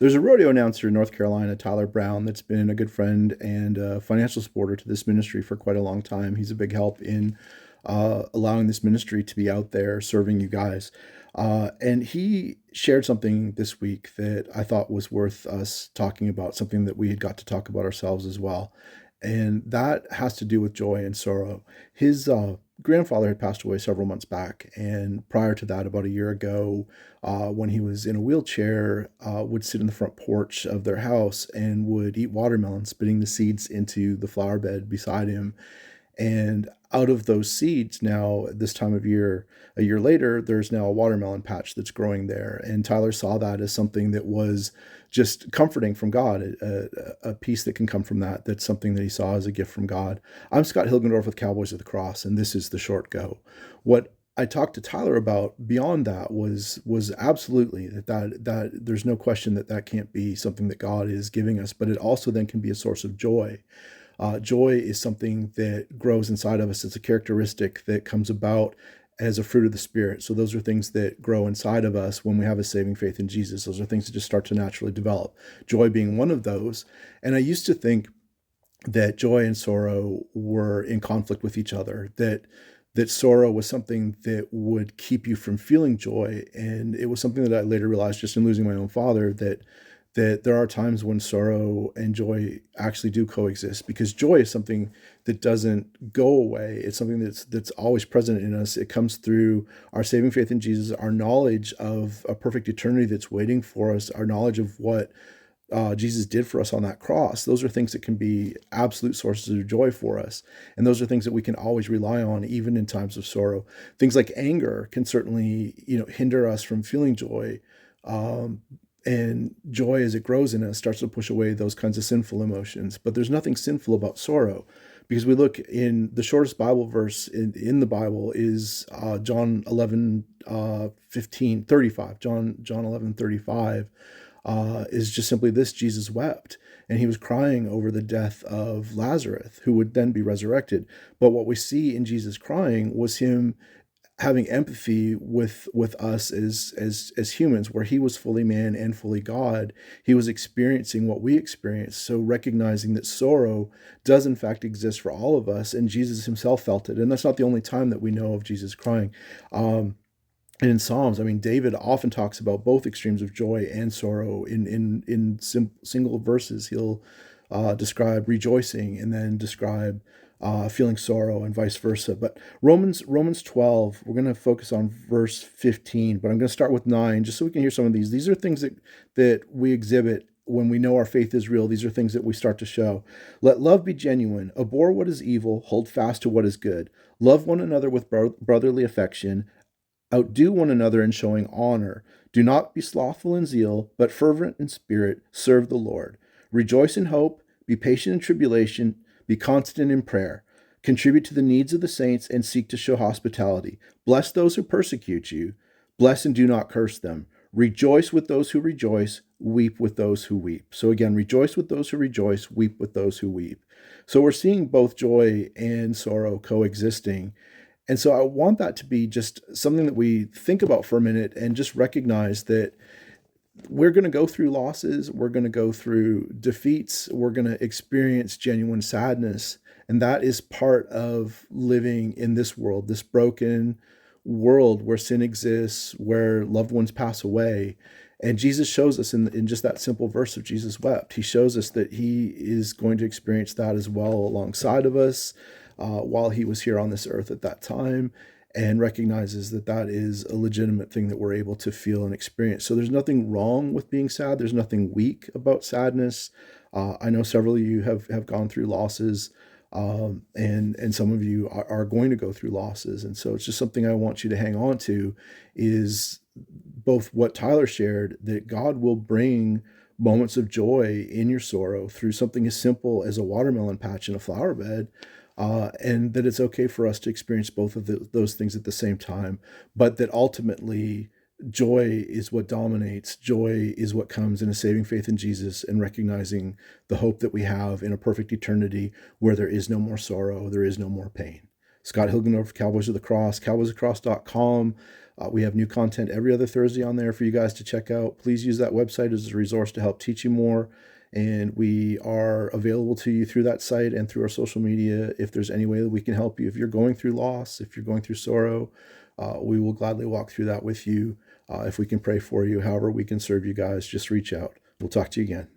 There's a rodeo announcer in North Carolina, Tyler Brown, that's been a good friend and a financial supporter to this ministry for quite a long time. He's a big help in allowing this ministry to be out there serving you guys. And he shared something this week that I thought was worth us talking about, something that we had got to talk about ourselves as well. And that has to do with joy and sorrow. His grandfather had passed away several months back. And prior to that, about a year ago, when he was in a wheelchair, would sit in the front porch of their house and would eat watermelon, spitting the seeds into the flower bed beside him. And out of those seeds, now this time of year, a year later, there's now a watermelon patch that's growing there. And Tyler saw that as something that was just comforting from God, a peace that can come from that. That's something that he saw as a gift from God. I'm Scott Hilgendorff with Cowboys of the Cross, and this is the short go. What I talked to Tyler about beyond that was absolutely that there's no question that that can't be something that God is giving us, but it also then can be a source of joy. Joy is something that grows inside of us. It's a characteristic that comes about as a fruit of the Spirit. So those are things that grow inside of us when we have a saving faith in Jesus. Those are things that just start to naturally develop. Joy being one of those. And I used to think that joy and sorrow were in conflict with each other, that sorrow was something that would keep you from feeling joy. And it was something that I later realized just in losing my own father, that there are times when sorrow and joy actually do coexist, because joy is something that doesn't go away. It's something that's always present in us. It comes through our saving faith in Jesus, our knowledge of a perfect eternity that's waiting for us, our knowledge of what Jesus did for us on that cross. Those are things that can be absolute sources of joy for us. And those are things that we can always rely on, even in times of sorrow. Things like anger can certainly, hinder us from feeling joy. And joy, as it grows in us, starts to push away those kinds of sinful emotions. But there's nothing sinful about sorrow, because we look in the shortest Bible verse in the Bible is John 11, 15, 35. John 11, 35 is just simply this: Jesus wept, and he was crying over the death of Lazarus, who would then be resurrected. But what we see in Jesus crying was him having empathy with us as humans, where he was fully man and fully God. He was experiencing what we experience. So recognizing that sorrow does in fact exist for all of us, and Jesus himself felt it. And that's not the only time that we know of Jesus crying. And in Psalms, David often talks about both extremes of joy and sorrow. In single verses, he'll describe rejoicing and then describe feeling sorrow, and vice versa. But Romans 12, we're going to focus on verse 15, but I'm going to start with 9 just so we can hear some of these. These are things that we exhibit when we know our faith is real. These are things that we start to show. Let love be genuine. Abhor what is evil. Hold fast to what is good. Love one another with brotherly affection. Outdo one another in showing honor. Do not be slothful in zeal, but fervent in spirit. Serve the Lord. Rejoice in hope. Be patient in tribulation. Be constant in prayer. Contribute to the needs of the saints and seek to show hospitality. Bless those who persecute you. Bless and do not curse them. Rejoice with those who rejoice. Weep with those who weep. So again, rejoice with those who rejoice. Weep with those who weep. So we're seeing both joy and sorrow coexisting. And so I want that to be just something that we think about for a minute, and just recognize that we're going to go through losses. We're going to go through defeats. We're going to experience genuine sadness. And that is part of living in this world, this broken world where sin exists, where loved ones pass away. And Jesus shows us in just that simple verse of Jesus wept. He shows us that he is going to experience that as well alongside of us while he was here on this earth at that time, and recognizes that that is a legitimate thing that we're able to feel and experience. So there's nothing wrong with being sad. There's nothing weak about sadness. I know several of you have gone through losses, and some of you are going to go through losses. And so it's just something I want you to hang on to, is both what Tyler shared, that God will bring moments of joy in your sorrow through something as simple as a watermelon patch in a flower bed, and that it's okay for us to experience both of those things at the same time, but that ultimately joy is what dominates. Joy is what comes in a saving faith in Jesus, and recognizing the hope that we have in a perfect eternity where there is no more sorrow, there is no more pain. Scott Hilgendorff, Cowboys of the Cross, cowboysofthecross.com. We have new content every other Thursday on there for you guys to check out. Please use that website as a resource to help teach you more. And we are available to you through that site and through our social media if there's any way that we can help you. If you're going through loss, if you're going through sorrow, we will gladly walk through that with you. If we can pray for you, however we can serve you guys, just reach out. We'll talk to you again.